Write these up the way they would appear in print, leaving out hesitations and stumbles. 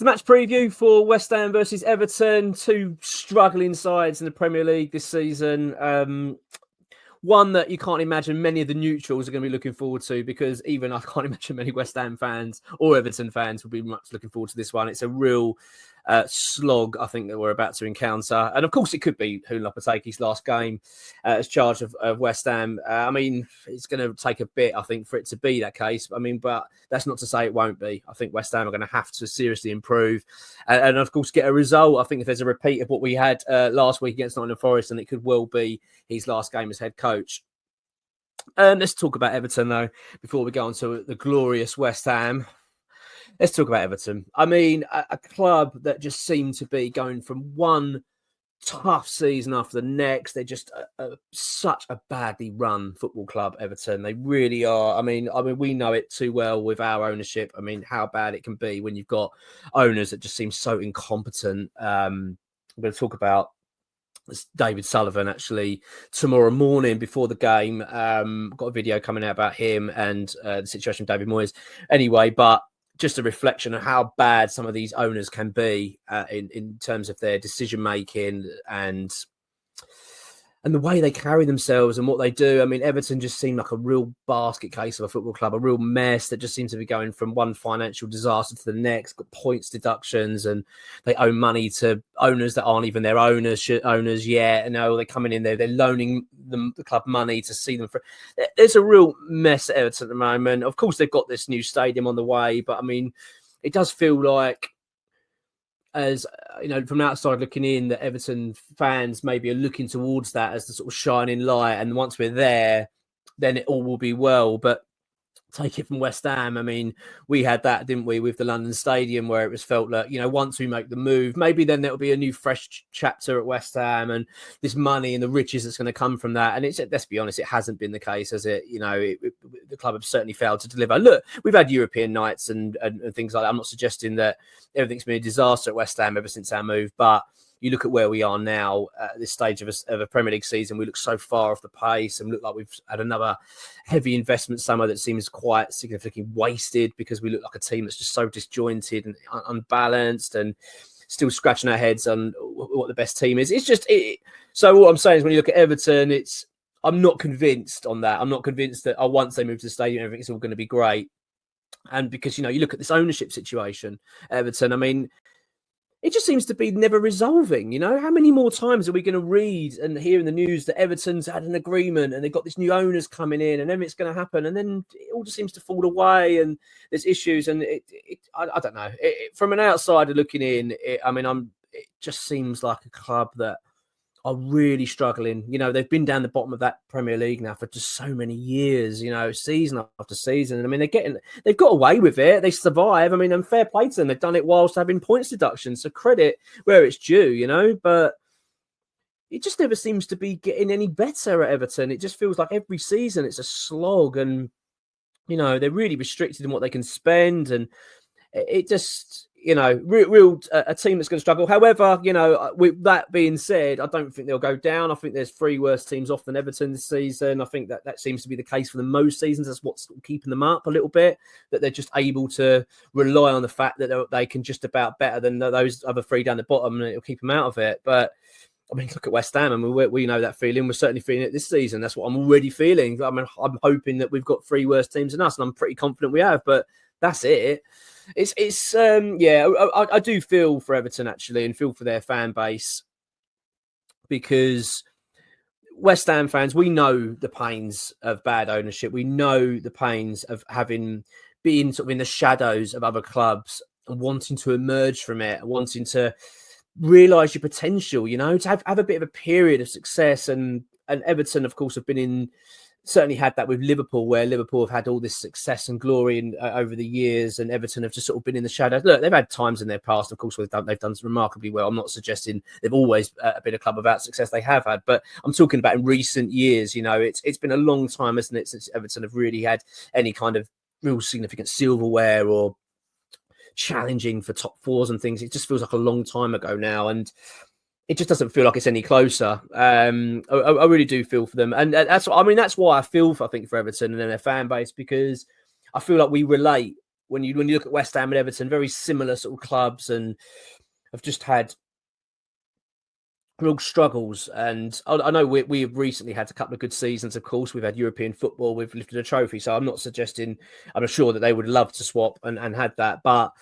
the match preview for West Ham versus Everton, two struggling sides in the Premier League this season. One that you can't imagine many of the neutrals are going to be looking forward to, because even I can't imagine many West Ham fans or Everton fans will be much looking forward to this one. It's a real slog, I think, that we're about to encounter. And of course, it could be Julen Lopetegui's last game as charge of West Ham. I mean, it's going to take a bit, I think, for it to be that case. I mean, but that's not to say it won't be. I think West Ham are going to have to seriously improve and of course, get a result. I think if there's a repeat of what we had last week against Nottingham Forest, then it could well be his last game as head coach. Let's talk about Everton, though, before we go on to the glorious West Ham. Let's talk about Everton. I mean, a club that just seemed to be going from one tough season after the next. They're just such a badly run football club, Everton. They really are. I mean, we know it too well with our ownership. I mean, how bad it can be when you've got owners that just seem so incompetent. I'm going to talk about David Sullivan actually tomorrow morning before the game. Got a video coming out about him and the situation with David Moyes. Anyway, but just a reflection of how bad some of these owners can be in terms of their decision making and the way they carry themselves and what they do. I mean, Everton just seemed like a real basket case of a football club, a real mess that just seems to be going from one financial disaster to the next, got points deductions, and they owe money to owners that aren't even their owners yet. And they're coming in there, they're loaning them the club money to see them for. There's a real mess at Everton at the moment. Of course, they've got this new stadium on the way, but I mean, it does feel like, as you know, from outside looking in, that Everton fans maybe are looking towards that as the sort of shining light. And once we're there, then it all will be well. But take it from West Ham. I mean, we had that, didn't we, with the London Stadium, where it was felt like, you know, once we make the move, maybe then there'll be a new fresh chapter at West Ham and this money and the riches that's going to come from that. And it's, let's be honest, it hasn't been the case, has it? You know, the club have certainly failed to deliver. Look, we've had European nights and things like that. I'm not suggesting that everything's been a disaster at West Ham ever since our move, but you look at where we are now at this stage of a Premier League season, we look so far off the pace and look like we've had another heavy investment summer that seems quite significantly wasted, because we look like a team that's just so disjointed and unbalanced and still scratching our heads on what the best team is. It's just, so what I'm saying is when you look at Everton, I'm not convinced on that. I'm not convinced that once they move to the stadium, everything's all going to be great. And because, you know, you look at this ownership situation, Everton, I mean, it just seems to be never resolving. You know, how many more times are we going to read and hear in the news that Everton's had an agreement and they've got these new owners coming in and everything's going to happen, and then it all just seems to fall away and there's issues, and I don't know. From an outsider looking in, it just seems like a club that are really struggling. You know, they've been down the bottom of that Premier League now for just so many years, you know, season after season. And I mean, they've got away with it. They survive. I mean, and fair play to them. They've done it whilst having points deductions. So credit where it's due, you know, but it just never seems to be getting any better at Everton. It just feels like every season it's a slog, and, you know, they're really restricted in what they can spend. And it just, you know, real a team that's going to struggle. However, you know, with that being said, I don't think they'll go down. I think there's 3 worse teams off than Everton this season. I think that seems to be the case for them most seasons. That's what's keeping them up a little bit, that they're just able to rely on the fact that they can just about better than those other 3 down the bottom, and it'll keep them out of it. But I mean, look at West Ham, and we know that feeling. We're certainly feeling it this season. That's what I'm already feeling. I mean, I'm hoping that we've got 3 worse teams than us, and I'm pretty confident we have, but that's it. I do feel for Everton, actually, and feel for their fan base, because West Ham fans, we know the pains of bad ownership. We know the pains of being sort of in the shadows of other clubs and wanting to emerge from it, wanting to realise your potential, you know, to have a bit of a period of success. And Everton, of course, have certainly had that with Liverpool, where Liverpool have had all this success and glory over the years, and Everton have just sort of been in the shadows. Look, they've had times in their past, of course, where they've done remarkably well. I'm not suggesting they've always been a club without success. They have had, but I'm talking about in recent years. You know, it's been a long time, isn't it, since Everton have really had any kind of real significant silverware or challenging for top 4s and things. It just feels like a long time ago now, and it just doesn't feel like it's any closer. I really do feel for them. And that's why I feel for Everton and their fan base, because I feel like we relate when you look at West Ham and Everton, very similar sort of clubs, and have just had real struggles. And I know we've recently had a couple of good seasons. Of course, we've had European football, we've lifted a trophy. So I'm not suggesting, I'm sure that they would love to swap and had that, but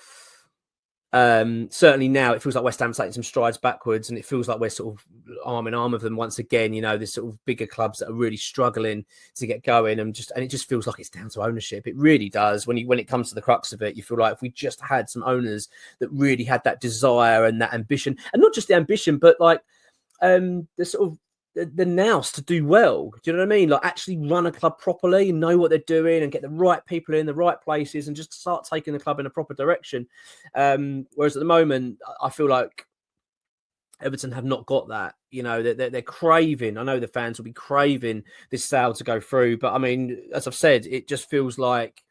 certainly now it feels like West Ham's taking some strides backwards, and it feels like we're sort of arm in arm with them once again. You know, there's sort of bigger clubs that are really struggling to get going, and it just feels like it's down to ownership. It really does. When it comes to the crux of it, you feel like if we just had some owners that really had that desire and that ambition, and not just the ambition, but like the sort of the nous to do well. Do you know what I mean? Like actually run a club properly, know what they're doing, and get the right people in the right places, and just start taking the club in a proper direction. Whereas at the moment, I feel like Everton have not got that. You know, they're craving. I know the fans will be craving this sale to go through, but I mean, as I've said, it just feels like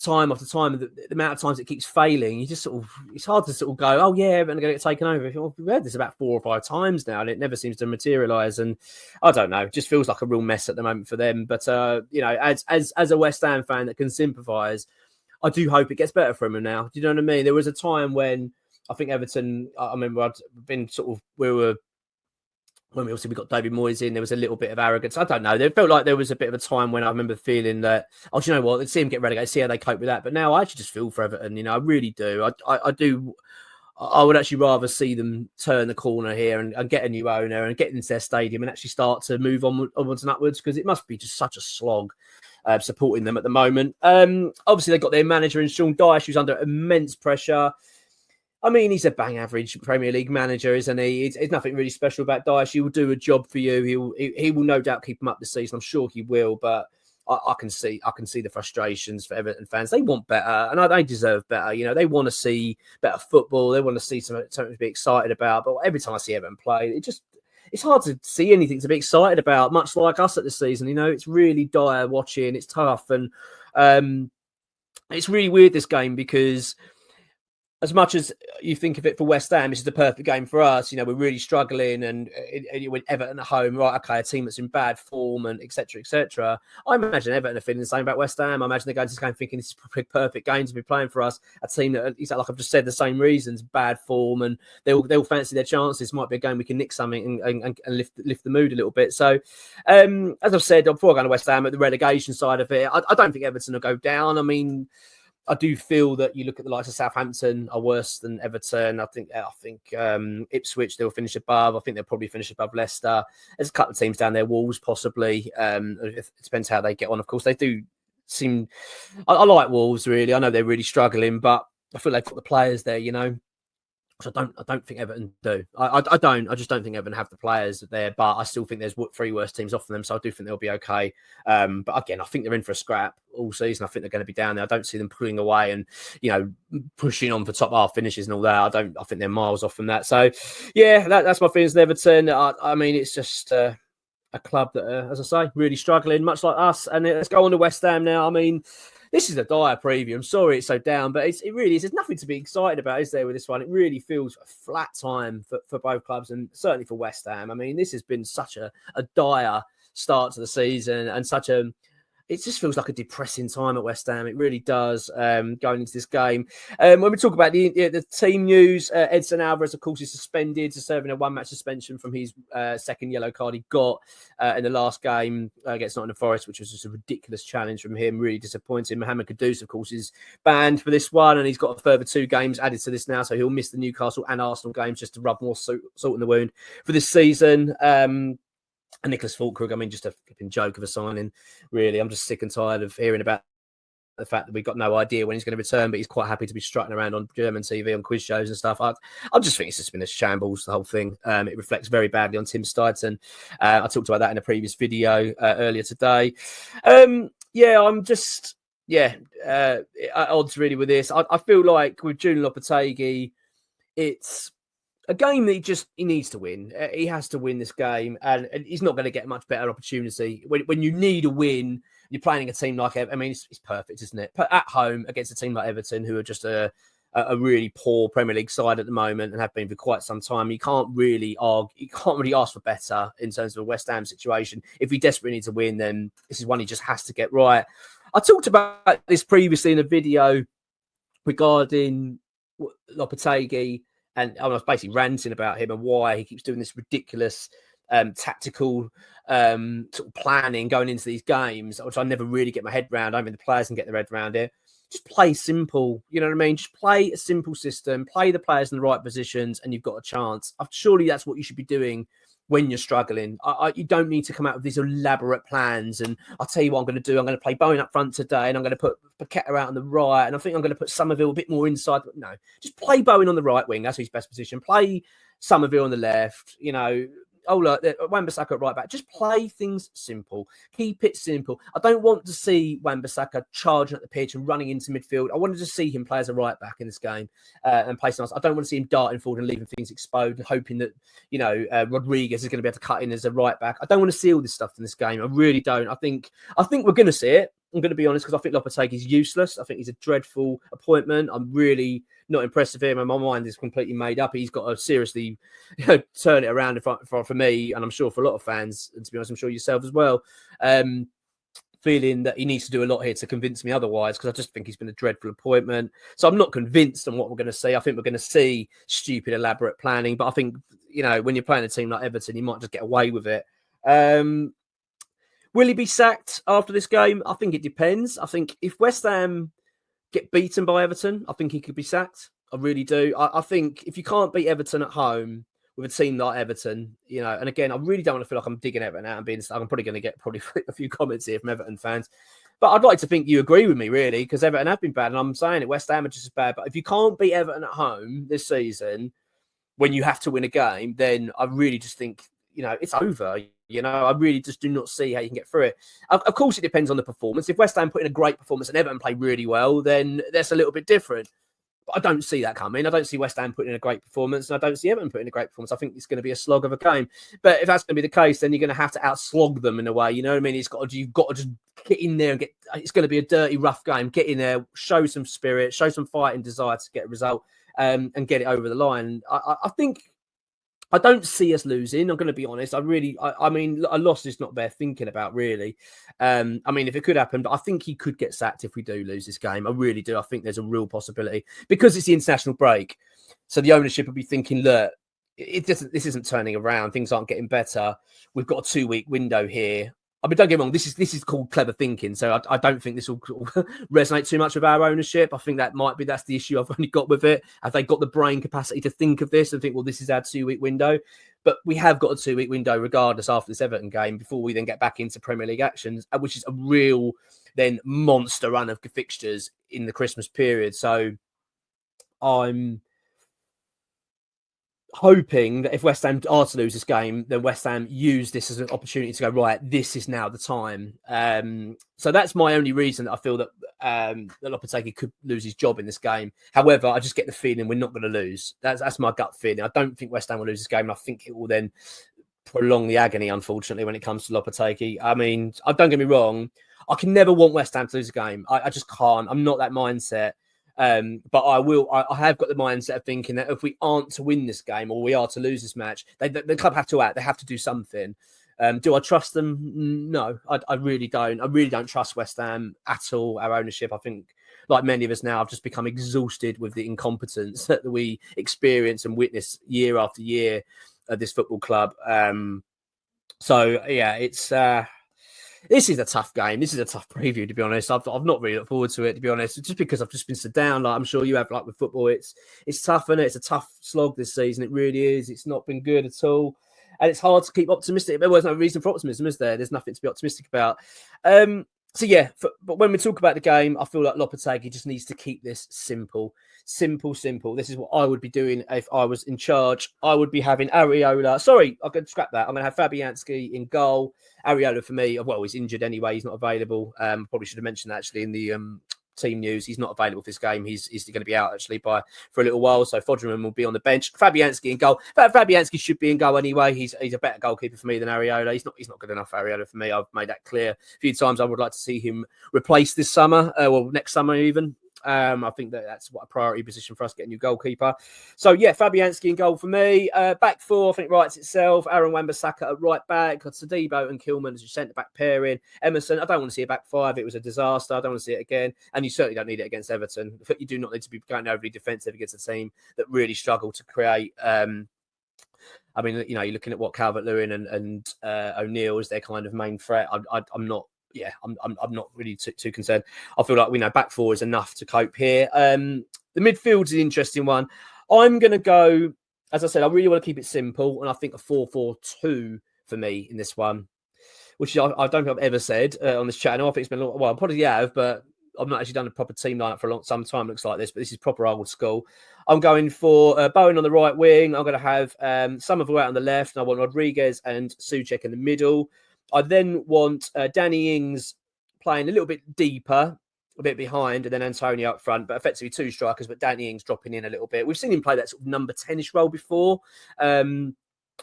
time after time, the amount of times it keeps failing, you just sort of, it's hard to sort of go, oh yeah, we're going to get taken over. Well, we've heard this about 4 or 5 times now, and it never seems to materialise. And I don't know, it just feels like a real mess at the moment for them. But you know, as a West Ham fan that can sympathise, I do hope it gets better for them now. Do you know what I mean? There was a time when I think Everton, I remember I'd been sort of, when we got David Moyes in, there was a little bit of arrogance. I don't know. It felt like there was a bit of a time when I remember feeling that, oh, do you know what? Let's see them get relegated, see how they cope with that. But now I actually just feel for Everton. You know, I really do. I do. I would actually rather see them turn the corner here and get a new owner and get into their stadium and actually start to move onwards and upwards, because it must be just such a slog supporting them at the moment. Obviously, they've got their manager in Sean Dyche, who's under immense pressure. I mean, he's a bang average Premier League manager, isn't he? It's nothing really special about Dyche. He will do a job for you. He will no doubt keep him up this season. I'm sure he will. But I can see the frustrations for Everton fans. They want better, and they deserve better. You know, they want to see better football. They want to see something to be excited about. But every time I see Everton play, it's hard to see anything to be excited about. Much like us at this season, you know, it's really dire watching. It's tough, and it's really weird, this game, because as much as you think of it for West Ham, this is the perfect game for us. You know, we're really struggling, and with Everton at home, right? Okay, a team that's in bad form, and etc. etc. I imagine Everton are feeling the same about West Ham. I imagine they're going to this game thinking this is a perfect game to be playing for us. A team that, like I've just said, the same reasons, bad form, and they'll fancy their chances. Might be a game we can nick something and lift the mood a little bit. So, as I've said before, going to West Ham at the relegation side of it, I don't think Everton will go down. I mean, I do feel that you look at the likes of Southampton are worse than Everton. I think Ipswich, they'll finish above. I think they'll probably finish above Leicester. There's a couple of teams down there, Wolves possibly. It depends how they get on. Of course, they do seem. I like Wolves, really. I know they're really struggling, but I feel they've got the players there, you know. I don't think Everton do. I just don't think Everton have the players there, but I still think there's 3 worse teams off of them, so I do think they'll be okay. But again, I think they're in for a scrap all season. I think they're going to be down there. I don't see them pulling away and, you know, pushing on for top half finishes and all that. I think they're miles off from that. So yeah, that's my feelings on Everton. I mean, it's just a club that, as I say, really struggling, much like us. And let's go on to West Ham now. I mean, this is a dire preview. I'm sorry it's so down, but it really is. There's nothing to be excited about, is there, with this one? It really feels a flat time for both clubs, and certainly for West Ham. I mean, this has been such a dire start to the season, and it just feels like a depressing time at West Ham. It really does, going into this game. When we talk about the team news, Edson Alvarez, of course, is suspended, serving a 1-match suspension from his second yellow card he got in the last game against Nottingham Forest, which was just a ridiculous challenge from him, really disappointing. Mohamed Kudus, of course, is banned for this one, and he's got a further 2 games added to this now, so he'll miss the Newcastle and Arsenal games just to rub more salt in the wound for this season. And Nicholas Fulkrug, I mean, just a flipping joke of a signing, really. I'm just sick and tired of hearing about the fact that we've got no idea when he's going to return, but he's quite happy to be strutting around on German TV, on quiz shows and stuff. I just think it's just been a shambles, the whole thing. It reflects very badly on Tim Steidten. I talked about that in a previous video earlier today. I'm just, at odds really with this. I feel like with Julen Lopetegui, it's a game that he needs to win. He has to win this game, and he's not going to get a much better opportunity. When you need a win, you're playing a team like Everton. I mean, it's perfect, isn't it? But at home against a team like Everton, who are just a really poor Premier League side at the moment and have been for quite some time, you can't really ask for better in terms of a West Ham situation. If he desperately needs to win, then this is one he just has to get right. I talked about this previously in a video regarding Lopetegui, and I was basically ranting about him and why he keeps doing this ridiculous tactical sort of planning going into these games, which I never really get my head around. I mean, the players can get their head around it. Just play simple, you know what I mean? Just play a simple system, play the players in the right positions, and you've got a chance. Surely that's what you should be doing when you're struggling. You don't need to come out with these elaborate plans. And I'll tell you what I'm going to do. I'm going to play Bowen up front today, and I'm going to put Paqueta out on the right, and I think I'm going to put Somerville a bit more inside. But no, just play Bowen on the right wing. That's his best position. Play Somerville on the left. You know, look, Wan-Bissaka at right back. Just play things simple. Keep it simple. I don't want to see Wan-Bissaka charging at the pitch and running into midfield. I wanted to see him play as a right back in this game and play something else. I don't want to see him darting forward and leaving things exposed and hoping that, you know, Rodriguez is going to be able to cut in as a right back. I don't want to see all this stuff in this game. I really don't. I think we're going to see it. I'm going to be honest, because I think Lopetegui is useless. I think he's a dreadful appointment. I'm really not impressed with him, and my mind is completely made up. He's got to seriously, you know, turn it around for me, and I'm sure for a lot of fans, and to be honest, I'm sure yourself as well. Feeling that he needs to do a lot here to convince me otherwise, because I just think he's been a dreadful appointment. So I'm not convinced on what we're going to see. I think we're going to see stupid, elaborate planning, but I think, you know, when you're playing a team like Everton, you might just get away with it. Will he be sacked after this game? I think it depends. I think if West Ham get beaten by Everton, I think he could be sacked. I really do. I think if you can't beat Everton at home with a team like Everton, you know, and again, I really don't want to feel like I'm digging Everton out and being stuck. I'm probably going to get a few comments here from Everton fans. But I'd like to think you agree with me, really, because Everton have been bad. And I'm saying it, West Ham are just as bad. But if you can't beat Everton at home this season, when you have to win a game, then I really just think, you know, it's over. You know, I really just do not see how you can get through it. Of course, it depends on the performance. If West Ham put in a great performance and Everton play really well, then that's a little bit different. But I don't see that coming. I don't see West Ham putting in a great performance, and I don't see Everton putting in a great performance. I think it's going to be a slog of a game. But if that's going to be the case, then you're going to have to outslog them in a way. You know what I mean? You've got to just get in there and get. It's going to be a dirty, rough game. Get in there, show some spirit, show some fight and desire to get a result, and get it over the line. I think. I don't see us losing. I'm going to be honest. I mean, a loss is not worth thinking about, really. I mean, if it could happen, but I think he could get sacked if we do lose this game. I really do. I think there's a real possibility because it's the international break. So the ownership will be thinking, look, this isn't turning around. Things aren't getting better. We've got a 2-week window here. I mean, don't get me wrong. This is called clever thinking. So I don't think this will resonate too much with our ownership. I think that's the issue I've only got with it. Have they got the brain capacity to think of this and think, well, this is our 2-week window? But we have got a 2-week window regardless after this Everton game before we then get back into Premier League actions, which is a real then monster run of fixtures in the Christmas period. So I'm hoping that if West Ham are to lose this game, then West Ham use this as an opportunity to go, right, this is now the time. So that's my only reason that I feel that Lopetegui could lose his job in this game. However, I just get the feeling we're not going to lose. That's my gut feeling. I don't think West Ham will lose this game, and I think it will then prolong the agony, unfortunately, when it comes to Lopetegui. I mean, don't get me wrong, I can never want West Ham to lose a game. I just can't. I'm not that mindset. But I have got the mindset of thinking that if we aren't to win this game or we are to lose this match, the club have to act. They have to do something. Do I trust them? No, I really don't. I really don't trust West Ham at all. Our ownership, I think, like many of us now, I've just become exhausted with the incompetence that we experience and witness year after year at this football club. So yeah, it's. This is a tough game. This is a tough preview, to be honest. I've not really looked forward to it, to be honest, just because I've just been so down. Like I'm sure you have, like with football. It's tough, and it's a tough slog this season. It really is. It's not been good at all, and it's hard to keep optimistic. But there's no reason for optimism, is there? There's nothing to be optimistic about. So yeah, but when we talk about the game, I feel like Lopetegui just needs to keep this simple. This is what I would be doing if I was in charge. I would be having Areola. Sorry, I could scrap that. I'm going to have Fabianski in goal. Areola for me, well, he's injured anyway. He's not available. Probably should have mentioned that actually in the team news. He's not available for this game. He's going to be out actually for a little while. So Fodderman will be on the bench. Fabianski in goal. Fabianski should be in goal anyway. He's a better goalkeeper for me than Areola. He's not good enough for Areola for me. I've made that clear a few times. I would like to see him replace this summer, next summer even. I think that's what a priority position for us, getting a new goalkeeper. So, yeah, Fabianski in goal for me. Back four, I think, writes itself. Aaron Wan-Bissaka at right back. Sadibo and Kilman as your centre-back pairing. Emerson, I don't want to see a back five. It was a disaster. I don't want to see it again. And you certainly don't need it against Everton. You do not need to be going overly defensive against a team that really struggle to create... I mean, you know, you're looking at what Calvert-Lewin and O'Neill as their kind of main threat. I'm not... Yeah, I'm not really too concerned. I feel like back four is enough to cope here. The midfield is an interesting one. I'm going to go, as I said, I really want to keep it simple, and I think a 4-4-2 for me in this one, which I don't think I've ever said on this channel. I think it's been a long, well, I probably have, but I've not actually done a proper team lineup for some time. Looks like this, but this is proper old school. I'm going for Bowen on the right wing. I'm going to have Somerville out on the left, and I want Rodriguez and Souček in the middle. I then want Danny Ings playing a little bit deeper, a bit behind, and then Antonio up front, but effectively two strikers, but Danny Ings dropping in a little bit. We've seen him play that sort of number 10-ish role before. And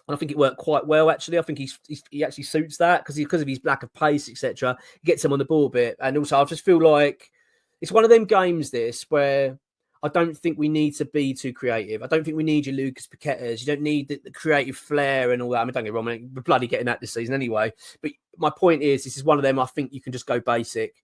I think it worked quite well, actually. I think he actually suits that because of his lack of pace, etc. He gets him on the ball a bit. And also, I just feel like it's one of them games, this, where I don't think we need to be too creative. I don't think we need your Lucas Paquetas. You don't need the creative flair and all that. I mean, don't get me wrong, we're bloody getting that this season anyway. But my point is, this is one of them I think you can just go basic.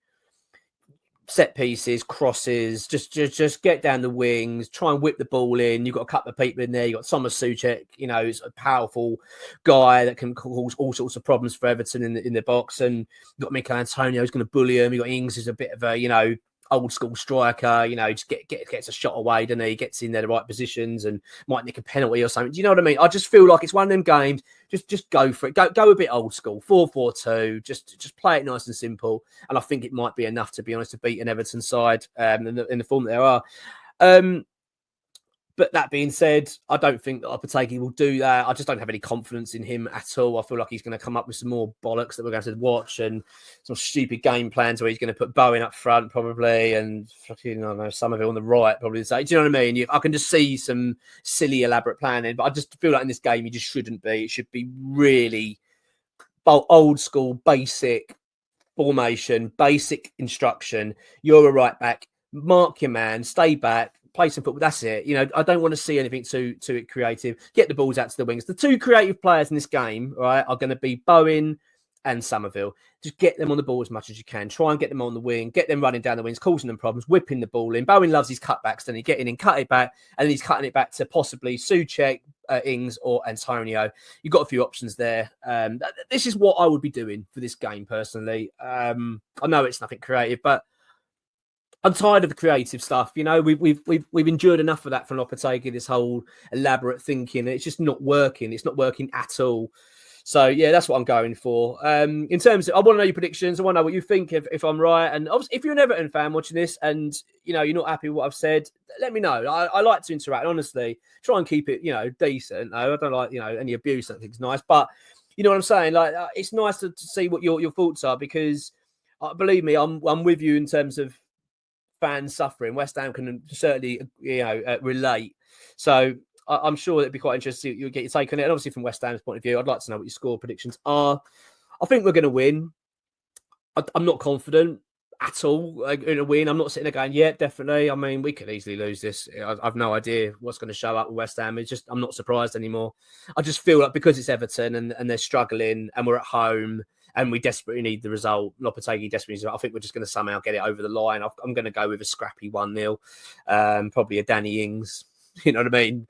Set pieces, crosses, just get down the wings, try and whip the ball in. You've got a couple of people in there. You've got Thomas Souček, you know, who's a powerful guy that can cause all sorts of problems for Everton in the box. And you've got Mikel Antonio who's going to bully him. You've got Ings who's a bit of a, you know, old school striker, you know, just gets a shot away, doesn't he? Gets in there the right positions and might nick a penalty or something. Do you know what I mean? I just feel like it's one of them games. Just go for it. Go a bit old school. 4-4-2. Just play it nice and simple. And I think it might be enough, to be honest, to beat an Everton side in the form that they are. But that being said, I don't think that Lopetegui will do that. I just don't have any confidence in him at all. I feel like he's going to come up with some more bollocks that we're going to watch and some stupid game plans where he's going to put Bowen up front probably and fucking, I don't know, Somerville on the right probably. Do you know what I mean? I can just see some silly, elaborate planning, but I just feel like in this game, you just shouldn't be. It should be really old school, basic formation, basic instruction. You're a right back. Mark your man, stay back. Play some football. That's it. You know, I don't want to see anything too creative. Get the balls out to the wings. The two creative players in this game, right, are going to be Bowen and Somerville. Just get them on the ball as much as you can. Try and get them on the wing. Get them running down the wings, causing them problems, whipping the ball in. Bowen loves his cutbacks. Then he get in and cut it back, and then he's cutting it back to possibly Souček, Ings, or Antonio. You've got a few options there. This is what I would be doing for this game personally. I know it's nothing creative, but I'm tired of the creative stuff. You know, we've endured enough of that from Lopetegui, this whole elaborate thinking. It's just not working. It's not working at all. So, yeah, that's what I'm going for. In terms of, I want to know your predictions. I want to know what you think if I'm right. And obviously, if you're an Everton fan watching this and, you know, you're not happy with what I've said, let me know. I like to interact, honestly. Try and keep it, you know, decent. I don't like, you know, any abuse. I think it's nice. But, you know what I'm saying? Like, it's nice to see what your thoughts are because, believe me, I'm with you in terms of fans suffering. West Ham can certainly, you know, relate. So I'm sure it'd be quite interesting. You'll get your take on it. And obviously, from West Ham's point of view, I'd like to know what your score predictions are. I think we're going to win. I'm not confident at all in a win. I'm not sitting there going, yeah, definitely. I mean, we could easily lose this. I've no idea what's going to show up with West Ham. It's just, I'm not surprised anymore. I just feel like because it's Everton and they're struggling and we're at home, and we desperately need the result. Lopetegui desperately needs the result. I think we're just going to somehow get it over the line. I'm going to go with a scrappy 1-0. Probably a Danny Ings. You know what I mean?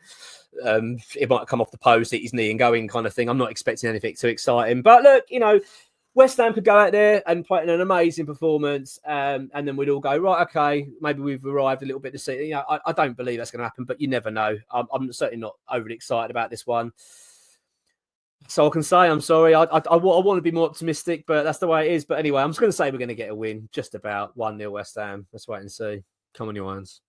It might come off the post, hit his knee and go in kind of thing. I'm not expecting anything too exciting. But look, you know, West Ham could go out there and put in an amazing performance. And then we'd all go, right, okay, maybe we've arrived a little bit to see. You know, I don't believe that's going to happen, but you never know. I'm certainly not overly excited about this one. So I can say I'm sorry. I want to be more optimistic, but that's the way it is. But anyway, I'm just going to say we're going to get a win, just about 1-0 West Ham. Let's wait and see. Come on, you irons.